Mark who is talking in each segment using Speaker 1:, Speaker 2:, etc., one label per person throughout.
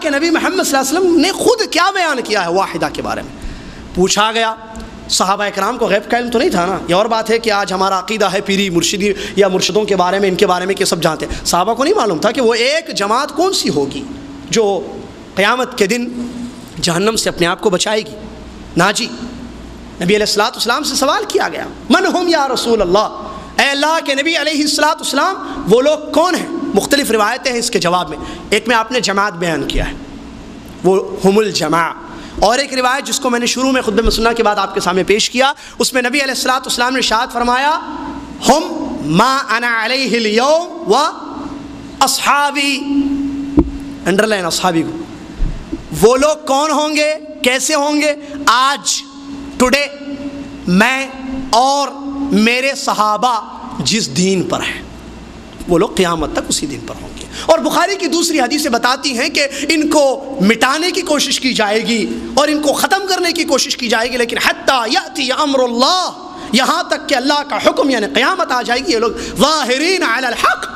Speaker 1: کے نبی محمد صلی اللہ علیہ وسلم نے خود کیا بیان کیا ہے واحدہ کے بارے میں. پوچھا گیا، صحابہ اکرام کو غیب کا علم تو نہیں تھا نا. یہ اور بات ہے کہ آج ہمارا عقیدہ ہے پیری مرشدی یا مرشدوں کے بارے میں، ان کے بارے میں کہ سب جانتے ہیں. صحابہ کو نہیں معلوم تھا کہ وہ ایک جماعت کون سی ہوگی جو قیامت کے دن جہنم سے اپنے آپ کو بچائے گی. ناجی نبی علیہ الصلوۃ والسلام سے سوال کیا گیا، من ہم یا رسول اللہ، اے اللہ کے نبی علیہ الصلوۃ والسلام وہ لوگ کون ہیں؟ مختلف روایتیں ہیں اس کے جواب میں. ایک میں آپ نے جماعت بیان کیا ہے، وہ ہم الجماع. اور ایک روایت جس کو میں نے شروع میں خطبہ مسنہ کے بعد آپ کے سامنے پیش کیا، اس میں نبی علیہ الصلوۃ والسلام نے ارشاد فرمایا، ہم ما انا علیہ اليوم و اصحابی، انڈرلائن اصحابی کو. وہ لوگ کون ہوں گے، کیسے ہوں گے؟ آج ٹوڈے میں اور میرے صحابہ جس دین پر ہیں وہ لوگ قیامت تک اسی دین پر ہوں گے. اور بخاری کی دوسری حدیثیں بتاتی ہیں کہ ان کو مٹانے کی کوشش کی جائے گی اور ان کو ختم کرنے کی کوشش کی جائے گی، لیکن حتی یأتی امر اللہ، یہاں تک کہ اللہ کا حکم یعنی قیامت آ جائے گی. یہ لوگ ظاہرین علی الحق،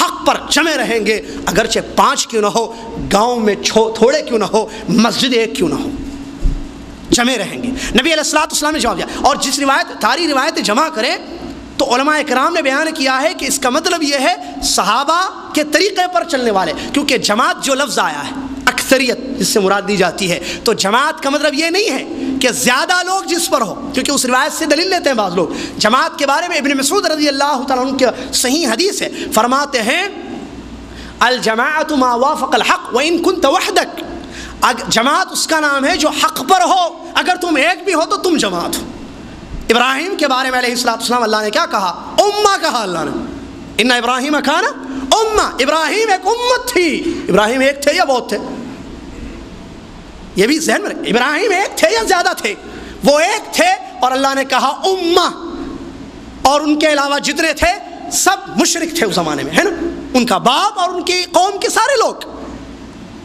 Speaker 1: حق پر جمے رہیں گے، اگرچہ 5 کیوں نہ ہو، گاؤں میں تھوڑے کیوں نہ ہو، مسجد ایک کیوں نہ ہو، جمے رہیں گے. نبی علیہ الصلوۃ والسلام نے جواب دیا. اور جس ساری روایتیں جمع کریں تو علماء کرام نے بیان کیا ہے کہ اس کا مطلب یہ ہے صحابہ کے طریقے پر چلنے والے، کیونکہ جماعت جو لفظ آیا ہے اکثریت جس سے مراد دی جاتی ہے، تو جماعت کا مطلب یہ نہیں ہے کہ زیادہ لوگ جس پر ہو، کیونکہ اس روایت سے دلیل لیتے ہیں بعض لوگ. جماعت کے بارے میں ابن مسعود رضی اللہ تعالیٰ عنہ کی صحیح حدیث ہے، فرماتے ہیں الجماعت ما وافق الحق وان كنت وحدك. جماعت اس کا نام ہے جو حق پر ہو، اگر تم ایک بھی ہو تو تم جماعت ہو. ابراہیم کے بارے میں علیہ الصلوۃ والسلام اللہ نے کیا کہا؟ امہ کہا اللہ نے. ان ابراہیم کان امہ، ابراہیم ایک امت تھی. ابراہیم ایک تھے یا بہت تھے؟ یہ بھی ذہن میں، ابراہیم ایک تھے یا زیادہ تھے؟ وہ ایک تھے، اور اللہ نے کہا امہ، اور ان کے علاوہ جتنے تھے سب مشرک تھے اس زمانے میں، ہے نا، ان کا باپ اور ان کی قوم کے سارے لوگ،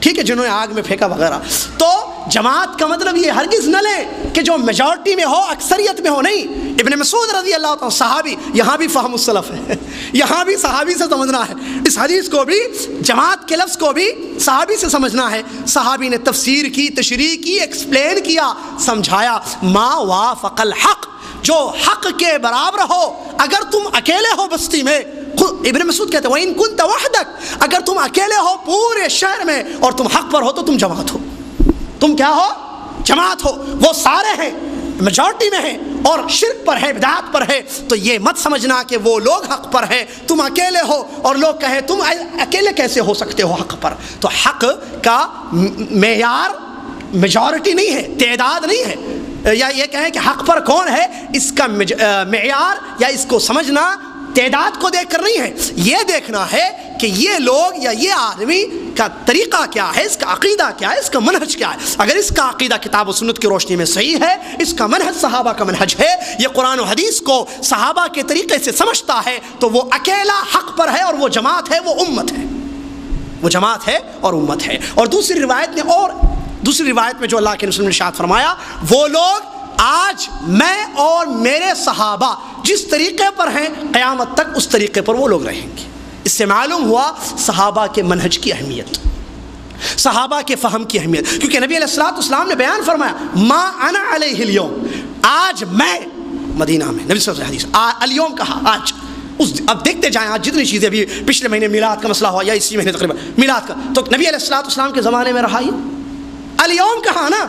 Speaker 1: ٹھیک ہے، جنہوں نے آگ میں پھینکا وغیرہ. تو جماعت کا مطلب یہ ہرگز نہ لیں کہ جو میجورٹی میں ہو، اکثریت میں ہو، نہیں. ابن مسعود رضی اللہ عنہ صحابی، یہاں بھی فہم السلف ہے، یہاں بھی صحابی سے سمجھنا ہے. اس حدیث کو بھی، جماعت کے لفظ کو بھی صحابی سے سمجھنا ہے. صحابی نے تفسیر کی، تشریح کی، ایکسپلین کیا، سمجھایا. ما وافق الحق، جو حق کے برابر ہو، اگر تم اکیلے ہو بستی میں. ابن مسعود کہتے ہیں وَإِن كُنْتَ وَحْدَكَ، اگر تم اکیلے ہو پورے شہر میں اور تم حق پر ہو تو تم جماعت ہو. تم کیا ہو؟ جماعت ہو. وہ سارے ہیں، میجورٹی میں ہیں اور شرک پر ہے، بدعات پر ہے. تو یہ مت سمجھنا کہ وہ لوگ حق پر ہیں، تم اکیلے ہو اور لوگ کہیں تم اکیلے کیسے ہو سکتے ہو حق پر. تو حق کا معیار میجورٹی نہیں ہے، تعداد نہیں ہے، یا یہ کہیں کہ حق پر کون ہے، اس کا معیار یا اس کو سمجھنا تعداد کو دیکھ کر نہیں ہے. یہ دیکھنا ہے کہ یہ لوگ یا یہ آدمی کا طریقہ کیا ہے، اس کا عقیدہ کیا ہے، اس کا منہج کیا ہے. اگر اس کا عقیدہ کتاب و سنت کی روشنی میں صحیح ہے، اس کا منہج صحابہ کا منہج ہے، یہ قرآن و حدیث کو صحابہ کے طریقے سے سمجھتا ہے، تو وہ اکیلا حق پر ہے اور وہ جماعت ہے، وہ امت ہے، وہ جماعت ہے اور امت ہے. اور دوسری روایت میں جو اللہ کے رسول نے ارشاد فرمایا، وہ لوگ آج میں اور میرے صحابہ جس طریقے پر ہیں قیامت تک اس طریقے پر وہ لوگ رہیں گے. اس سے معلوم ہوا صحابہ کے منہج کی اہمیت، صحابہ کے فہم کی اہمیت. کیونکہ نبی علیہ الصلوۃ والسلام نے بیان فرمایا ما انا علیہ اليوم، آج میں مدینہ میں، نبی صلی اللہ علیہ وسلم اليوم کہا آج. اب دیکھتے جائیں آج جتنی چیزیں بھی، پچھلے مہینے میلاد کا مسئلہ ہوا یا اسی مہینے تقریباً میلاد کا، تو نبی علیہ الصلوۃ والسلام کے زمانے میں رہا یہ اليوم کہا نا.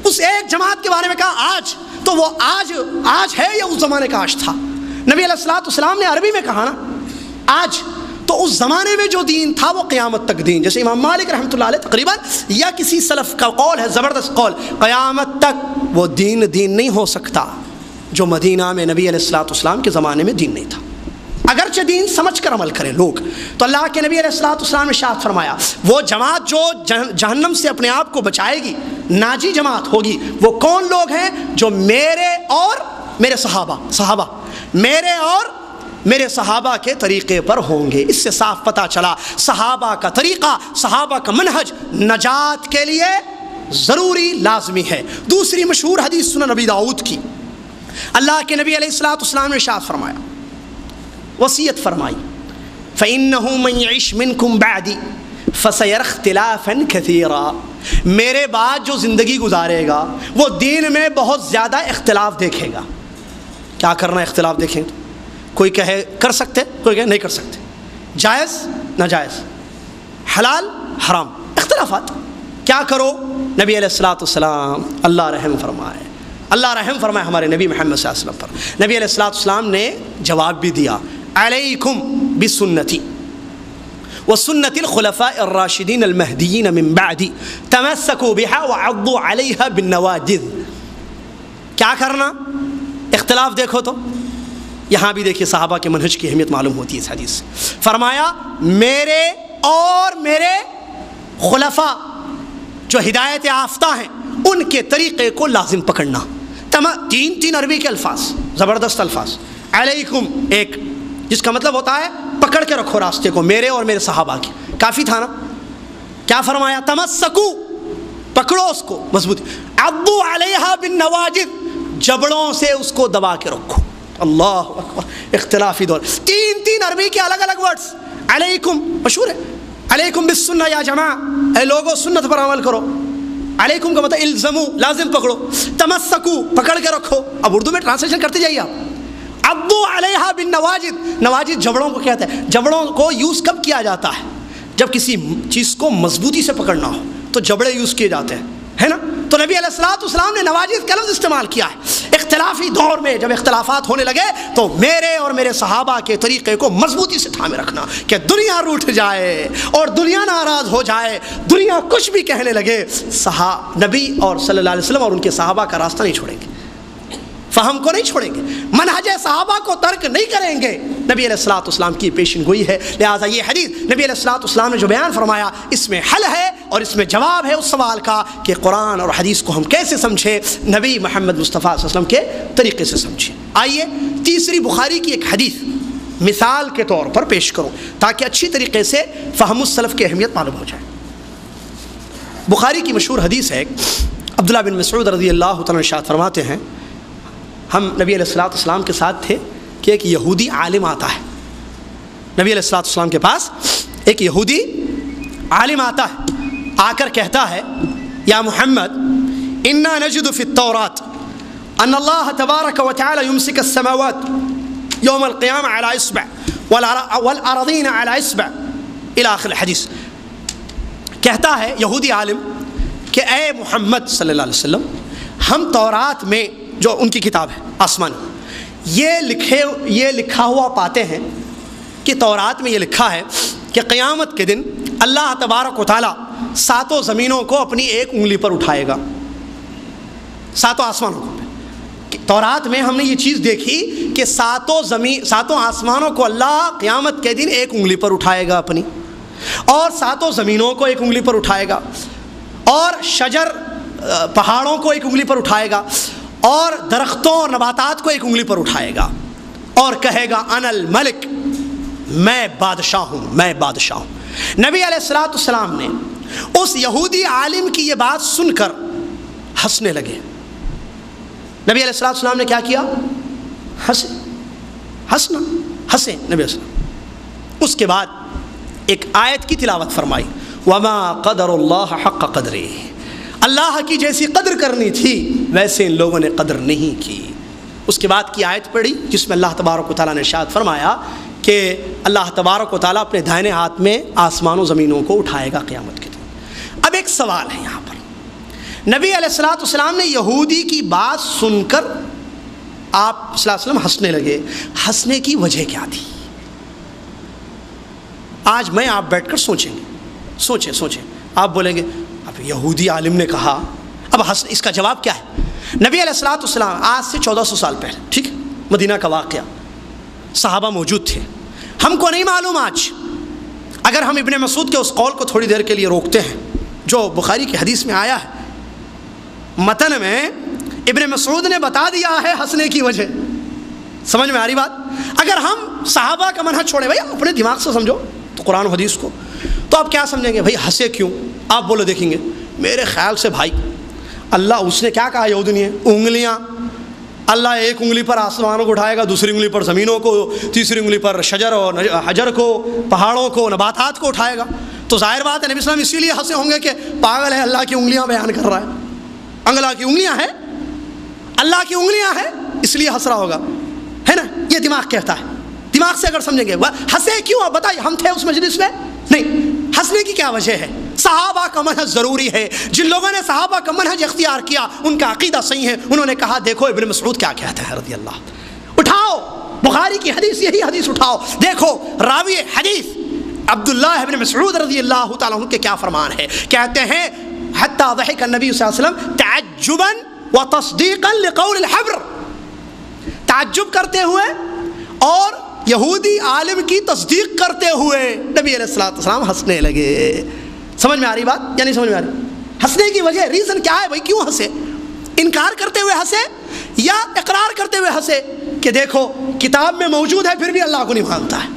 Speaker 1: اس ایک جماعت کے بارے میں کہا آج، تو وہ آج ہے یا اس زمانے کا آج تھا؟ نبی علیہ الصلوۃ والسلام نے عربی میں کہا نا آج، تو اس زمانے میں جو دین تھا وہ قیامت تک دین. جیسے امام مالک رحمۃ اللہ علیہ تقریباً، یا کسی سلف کا قول ہے زبردست قول، قیامت تک وہ دین نہیں ہو سکتا جو مدینہ میں نبی علیہ الصلوۃ والسلام کے زمانے میں دین نہیں تھا. اگرچہ دین سمجھ کر عمل کریں لوگ. تو اللہ کے نبی علیہ الصلوۃ والسلام نے ارشاد فرمایا وہ جماعت جو جہنم سے اپنے آپ کو بچائے گی، ناجی جماعت ہوگی، وہ کون لوگ ہیں؟ جو میرے اور میرے صحابہ میرے اور میرے صحابہ کے طریقے پر ہوں گے. اس سے صاف پتہ چلا صحابہ کا طریقہ، صحابہ کا منہج نجات کے لیے ضروری لازمی ہے. دوسری مشہور حدیث سنن نبی داؤد کی، اللہ کے نبی علیہ الصلوۃ والسلام نے ارشاد فرمایا، وصیت فرمائی، فَإِنَّهُ مَن يَعِشْ مِنْكُمْ بَعْدِي فَسَيَرَ اخْتِلَافًا كَثِيرًا، میرے بعد جو زندگی گزارے گا وہ دین میں بہت زیادہ اختلاف دیکھے گا۔ کیا کرنا ہے اختلاف دیکھیں تو؟ کوئی کہے کر سکتے، کوئی کہے نہیں کر سکتے، جائز ناجائز، حلال حرام، اختلافات۔ کیا کرو؟ نبی علیہ السلام اللہ رحم فرمائے، اللہ رحم فرمائے ہمارے نبی محمد صلی اللہ علیہ وسلم پر۔ نبی علیہ السلام نے جواب بھی دیا، علیکم بسنتی وسنت الخلفاء الراشدین المہدیین من بعدی تمسکوا بها وعضوا علیہا بالنواجذ۔ کیا کرنا؟ اختلاف دیکھو تو یہاں بھی دیکھیے صحابہ کے منہج کی اہمیت معلوم ہوتی ہے اس حدیث سے۔ فرمایا میرے اور میرے خلفاء جو ہدایت یافتہ ہیں ان کے طریقے کو لازم پکڑنا۔ تین عربی کے الفاظ، زبردست الفاظ۔ علیکم ایک، جس کا مطلب ہوتا ہے پکڑ کے رکھو راستے کو، میرے اور میرے صحابہ کے، کافی تھا نا۔ کیا فرمایا؟ تمسکو، پکڑو اس کو مضبوطی، عضوا علیہا بالنواجذ، جبڑوں سے اس کو دبا کے رکھو۔ اللہ اکبر، اختلافی دور، تین عربی کے الگ الگ ورڈز۔ علیکم مشہور ہے، علیکم بالسنہ یا جماعہ، اے لوگو سنت پر عمل کرو۔ علیکم کا مطلب الزمو، لازم پکڑو۔ تمسکو، پکڑ کے رکھو۔ اب اردو میں ٹرانسلیشن کرتے جائیے آپ۔ عضوا علیہا بالنواجذ، نواجذ جبڑوں کو کہتے ہیں۔ جبڑوں کو یوز کب کیا جاتا ہے؟ جب کسی چیز کو مضبوطی سے پکڑنا ہو تو جبڑے یوز کیے جاتے ہیں، ہے نا؟ تو نبی علیہ السلام نے نواجذ کا لفظ استعمال کیا ہے۔ اختلافی دور میں جب اختلافات ہونے لگے تو میرے اور میرے صحابہ کے طریقے کو مضبوطی سے تھامے رکھنا، کہ دنیا روٹھ جائے اور دنیا ناراض ہو جائے، دنیا کچھ بھی کہنے لگے، نبی اور صلی اللہ علیہ وسلم اور ان کے صحابہ کا راستہ نہیں چھوڑیں گے، فہم کو نہیں چھوڑیں گے، منہج صحابہ کو ترک نہیں کریں گے۔ نبی علیہ السلام کی پیشن گوئی ہے، لہٰذا یہ حدیث نبی علیہ السلام نے جو بیان فرمایا اس میں حل ہے اور اس میں جواب ہے اس سوال کا کہ قرآن اور حدیث کو ہم کیسے سمجھیں، نبی محمد مصطفیٰ صلی اللہ علیہ وسلم کے طریقے سے سمجھیں۔ آئیے تیسری بخاری کی ایک حدیث مثال کے طور پر پیش کروں تاکہ اچھی طریقے سے فہم السلف کی اہمیت معلوم ہو جائے۔ بخاری کی مشہور حدیث ہے، عبداللہ بن مسعود رضی اللہ تعالیٰ ارشاد فرماتے ہیں، ہم نبی علیہ السلام کے ساتھ تھے کہ ایک یہودی عالم آتا ہے۔ نبی علیہ السلام کے پاس ایک یہودی عالم آتا ہے، آ کر کہتا ہے، یا محمد انا نجد فی التوراۃ ان اللہ تبارک و تعالی یمسک السماوات یوم القیامہ علی اصبع والارضین علی اصبع الی آخر الحدیث۔ کہتا ہے یہودی عالم کہ اے محمد صلی اللہ علیہ وسلم، ہم تورات میں جو ان کی کتاب ہے آسمانی، یہ لکھا ہوا پاتے ہیں کہ تورات میں یہ لکھا ہے کہ قیامت کے دن اللہ تبارک و تعالیٰ ساتوں زمینوں کو اپنی ایک انگلی پر اٹھائے گا، ساتوں آسمانوں کو۔ تورات میں ہم نے یہ چیز دیکھی کہ ساتوں آسمانوں کو اللہ قیامت کے دن ایک انگلی پر اٹھائے گا اپنی، اور ساتوں زمینوں کو ایک انگلی پر اٹھائے گا، اور شجر پہاڑوں کو ایک انگلی پر اٹھائے گا، اور درختوں اور نباتات کو ایک انگلی پر اٹھائے گا، اور کہے گا انا الملک، میں بادشاہ ہوں، میں بادشاہ ہوں۔ نبی علیہ السلام نے اس یہودی عالم کی یہ بات سن کر ہنسنے لگے۔ نبی علیہ السلام نے کیا کیا؟ ہنسے نبی علیہ السلام۔ اس کے بعد ایک آیت کی تلاوت فرمائی، وما قدر اللہ حق قدرہ، اللہ کی جیسی قدر کرنی تھی ویسے ان لوگوں نے قدر نہیں کی۔ اس کے بعد کی آیت پڑھی جس میں اللہ تبارک و تعالیٰ نے ارشاد فرمایا کہ اللہ تبارک و تعالیٰ اپنے دائنے ہاتھ میں آسمان و زمینوں کو اٹھائے گا قیامت کے دن۔ اب ایک سوال ہے یہاں پر، نبی علیہ السلام نے یہودی کی بات سن کر آپ صلی اللہ علیہ وسلم ہنسنے لگے، ہنسنے کی وجہ کیا تھی؟ آج میں آپ بیٹھ کر سوچیں گے، سوچیں، آپ بولیں گے اب یہودی عالم نے کہا، اب اس کا جواب کیا ہے؟ نبی علیہ السلام آج سے 1400 سال پہلے، ٹھیک ہے، مدینہ کا واقعہ، صحابہ موجود تھے، ہم کو نہیں معلوم آج، اگر ہم ابن مسعود کے اس قول کو تھوڑی دیر کے لیے روکتے ہیں جو بخاری کی حدیث میں آیا ہے، متن میں ابن مسعود نے بتا دیا ہے ہنسنے کی وجہ، سمجھ میں آ رہی بات؟ اگر ہم صحابہ کا منہج چھوڑے، بھائی اپنے دماغ سے سمجھو تو قرآن و حدیث کو، تو آپ کیا سمجھیں گے؟ بھائی ہنسے کیوں؟ آپ بولو دیکھیں گے میرے خیال سے بھائی اللہ اس نے کیا کہا یہودی نے؟ انگلیاں، اللہ ایک انگلی پر آسمانوں کو اٹھائے گا، دوسری انگلی پر زمینوں کو، تیسری انگلی پر شجر اور حجر کو، پہاڑوں کو، نباتات کو اٹھائے گا۔ تو ظاہر بات ہے نبی صلی اللہ علیہ وسلم اسی لیے ہنسے ہوں گے کہ پاگل ہے، اللہ کی انگلیاں بیان کر رہا ہے، اللہ کی انگلیاں ہیں، اللہ کی انگلیاں ہیں اس لیے ہنس رہا ہوگا، ہے نا؟ یہ دماغ کہتا ہے. دماغ سے اگر سمجھیں گے ہنسے کیوں؟ بتائیے، ہم تھے اس مجلس میں؟ نہیں. ہنسنے کی کیا وجہ ہے؟ صحابہ کا منہج ضروری ہے. جن لوگوں نے صحابہ کا منہج اختیار کیا ان کا عقیدہ صحیح ہے. انہوں نے کہا دیکھو ابن مسعود کیا کہتا ہے رضی اللہ. اٹھاؤ بخاری کی حدیث، یہی حدیث اٹھاؤ، دیکھو راوی حدیث عبداللہ ابن مسعود رضی اللہ تعالیٰ عنہ کے کیا فرمان ہے. کہتے ہیں حتی ضحک النبی صلی اللہ علیہ وسلم تعجبا وتصدیقا لقول الحبر. تعجب کرتے ہوئے اور یہودی عالم کی تصدیق کرتے ہوئے نبی علیہ الصلوۃ والسلام ہنسنے لگے. سمجھ میں آ رہی بات یا نہیں سمجھ میں آ رہی؟ ہنسنے کی وجہ ریزن کیا ہے بھائی؟ کیوں ہنسے؟ انکار کرتے ہوئے ہنسے یا اقرار کرتے ہوئے ہنسے کہ دیکھو کتاب میں موجود ہے پھر بھی اللہ کو نہیں مانتا ہے،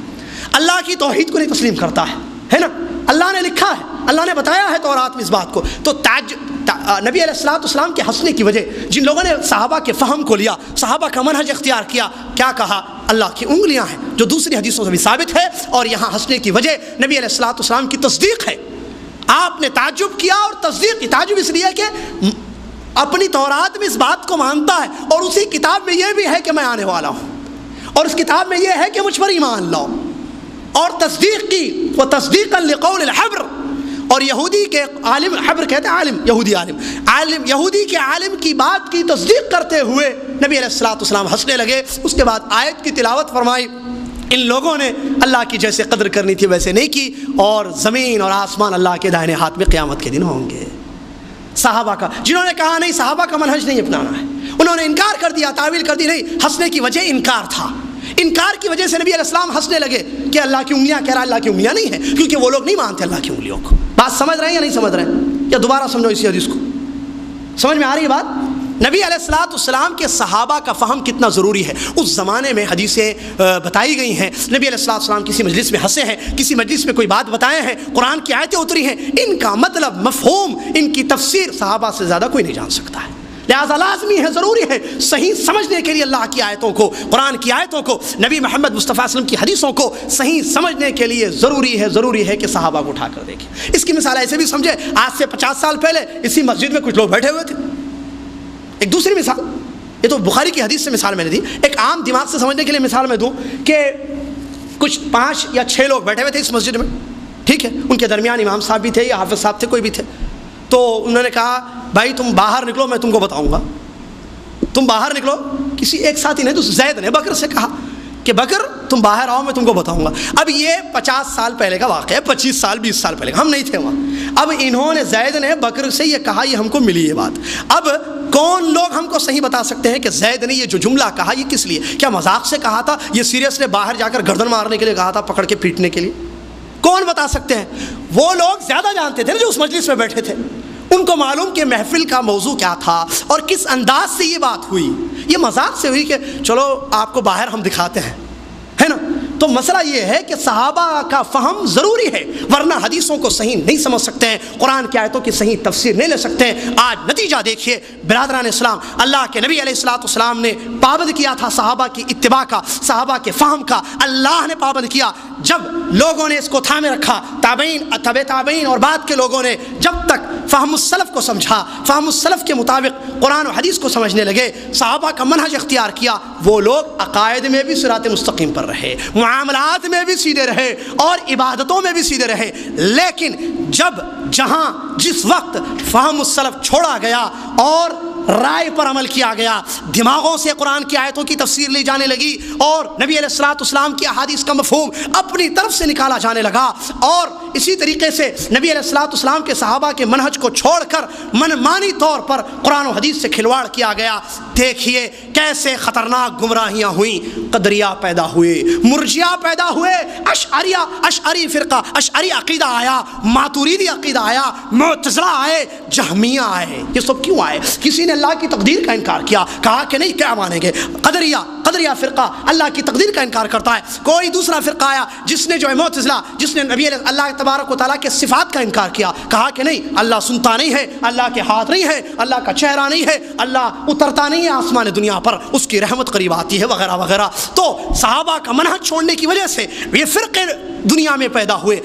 Speaker 1: اللہ کی توحید کو نہیں تسلیم کرتا ہے نا؟ اللہ نے لکھا ہے، اللہ نے بتایا ہے تورات میں اس بات کو. تو نبی علیہ الصلوۃ والسلام کے ہنسنے کی وجہ، جن لوگوں نے صحابہ کے فہم کو لیا، صحابہ کا منہج اختیار کیا، کیا کہا؟ اللہ کی انگلیاں ہیں، جو دوسری حدیثوں سے بھی ثابت ہے. اور یہاں ہنسنے کی وجہ نبی علیہ الصلوۃ والسلام کی تصدیق ہے. آپ نے تعجب کیا اور تصدیق. تعجب اس لیے کہ اپنی تورات میں اس بات کو مانتا ہے اور اسی کتاب میں یہ بھی ہے کہ میں آنے والا ہوں، اور اس کتاب میں یہ ہے کہ مجھ پر ایمان لاؤ، اور تصدیق کی. وہ تصدیقا لقول الحبر. اور یہودی کے عالم، حبر کہتے ہیں عالم، یہودی عالم، یہودی کے عالم کی بات کی تصدیق کرتے ہوئے نبی علیہ الصلوۃ والسلام ہنسنے لگے. اس کے بعد آیت کی تلاوت فرمائی. ان لوگوں نے اللہ کی جیسے قدر کرنی تھی ویسے نہیں کی، اور زمین اور آسمان اللہ کے دائنے ہاتھ میں قیامت کے دن ہوں گے. صحابہ کا، جنہوں نے کہا نہیں صحابہ کا منہج نہیں اپنانا ہے، انہوں نے انکار کر دیا، تعویل کر دی. نہیں، ہنسنے کی وجہ انکار تھا. انکار کی وجہ سے نبی علیہ السلام ہنسنے لگے کہ اللہ کی انگلیاں کہہ رہا، اللہ کی انگلیاں نہیں ہیں، کیونکہ وہ لوگ نہیں مانتے اللہ کی انگلیوں کو. بات سمجھ رہے ہیں یا نہیں سمجھ رہے ہیں؟ یا دوبارہ سمجھو اسی حدیث کو. سمجھ میں آ رہی ہے بات؟ نبی علیہ الصلوۃ والسلام کے صحابہ کا فہم کتنا ضروری ہے. اس زمانے میں حدیثیں بتائی گئی ہیں. نبی علیہ الصلوۃ والسلام کسی مجلس میں ہنسے ہیں، کسی مجلس میں کوئی بات بتائے ہیں، قرآن کی آیتیں اتری ہیں، ان کا مطلب، مفہوم، ان کی تفسیر صحابہ سے زیادہ کوئی نہیں جان سکتا ہے. لہذا لازمی ہے، ضروری ہے صحیح سمجھنے کے لیے اللہ کی آیتوں کو، قرآن کی آیتوں کو، نبی محمد مصطفیٰ صلی اللہ علیہ وسلم کی حدیثوں کو صحیح سمجھنے کے لیے ضروری ہے کہ صحابہ کو اٹھا کر دیکھیں. اس کی مثال ایسے بھی سمجھے، آج سے 50 سال پہلے اسی مسجد میں کچھ لوگ بیٹھے ہوئے تھے. ایک دوسری مثال، یہ تو بخاری کی حدیث سے مثال میں نے دی، ایک عام دماغ سے سمجھنے کے لیے مثال میں دوں کہ کچھ 5 یا 6 لوگ بیٹھے ہوئے تھے اس مسجد میں، ٹھیک ہے؟ ان کے درمیان امام صاحب بھی تھے یا حافظ صاحب تھے، کوئی بھی تھے. تو انہوں نے کہا بھائی تم باہر نکلو، میں تم کو بتاؤں گا. تم باہر نکلو. کسی ایک ساتھی نے، تو زید نے بکر سے کہا کہ بکر تم باہر آؤ، میں تم کو بتاؤں گا. اب یہ 50 سال پہلے کا واقعہ ہے، 25 سال 20 سال پہلے کا، ہم نہیں تھے وہاں. اب انہوں نے، زید نے بکر سے یہ کہا، یہ ہم کو ملی یہ بات. اب کون لوگ ہم کو صحیح بتا سکتے ہیں کہ زید نے یہ جو جملہ کہا یہ کس لیے؟ کیا مذاق سے کہا تھا؟ یہ سیریس نے باہر جا کر گردن مارنے کے لیے کہا تھا، پکڑ کے پیٹنے کے لیے؟ کون بتا سکتے ہیں؟ وہ لوگ زیادہ جانتے تھے جو اس مجلس میں بیٹھے تھے. ان کو معلوم کہ محفل کا موضوع کیا تھا اور کس انداز سے یہ بات ہوئی. یہ مذاق سے ہوئی کہ چلو آپ کو باہر ہم دکھاتے ہیں، ہے نا؟ تو مسئلہ یہ ہے کہ صحابہ کا فہم ضروری ہے، ورنہ حدیثوں کو صحیح نہیں سمجھ سکتے ہیں، قرآن کی آیتوں کی صحیح تفسیر نہیں لے سکتے ہیں. آج نتیجہ دیکھیے برادران اسلام، اللہ کے نبی علیہ الصلوۃ والسلام نے پابند کیا تھا صحابہ کی اتباع کا، صحابہ کے فہم کا. اللہ نے پابند کیا. جب لوگوں نے اس کو تھامے رکھا، تابعین، تبع تابعین اور بعد کے لوگوں نے جب تک فہم السلف کو سمجھا، فہم السلف کے مطابق قرآن و حدیث کو سمجھنے لگے، صحابہ کا منہج اختیار کیا، وہ لوگ عقائد میں بھی صراط مستقیم پر رہے، معاملات میں بھی سیدھے رہے اور عبادتوں میں بھی سیدھے رہے. لیکن جہاں جس وقت فہم السلف چھوڑا گیا اور رائے پر عمل کیا گیا، دماغوں سے قرآن کی آیتوں کی تفسیر لی جانے لگی اور نبی علیہ الصلوۃ والسلام کی احادیث کا مفہوم اپنی طرف سے نکالا جانے لگا، اور اسی طریقے سے نبی علیہ الصلوۃ والسلام کے صحابہ کے منہج کو چھوڑ کر منمانی طور پر قرآن و حدیث سے کھلواڑ کیا گیا. دیکھیے کیسے خطرناک گمراہیاں ہوئیں. قدریہ پیدا ہوئے، مرجیہ پیدا ہوئے، اشعری فرقہ، اشعری عقیدہ آیا، ماتوریدی عقیدہ آیا، معتزلہ آئے، جہمیہ آئے. یہ سب کیوں آئے؟ کسی نے اللہ کی تقدیر کا انکار کیا، کہا کہ نہیں، کیا مانیں گے؟ قدریہ فرقہ اللہ کی تقدیر کا انکار کرتا ہے. کوئی دوسرا فرقہ آیا جس نے جو ہے معتزلہ، جس نے نبی اللہ تبارک و تعالیٰ کے صفات کا انکار کیا، کہا کہ نہیں، اللہ سنتا نہیں ہے، اللہ کے ہاتھ نہیں ہے، اللہ کا چہرہ نہیں ہے، اللہ اترتا نہیں ہے آسمان دنیا پر، اس کی رحمت قریب آتی ہے، وغیرہ وغیرہ. تو صحابہ کا منہج چھوڑنے کی وجہ سے یہ فرقے دنیا میں پیدا ہوئے.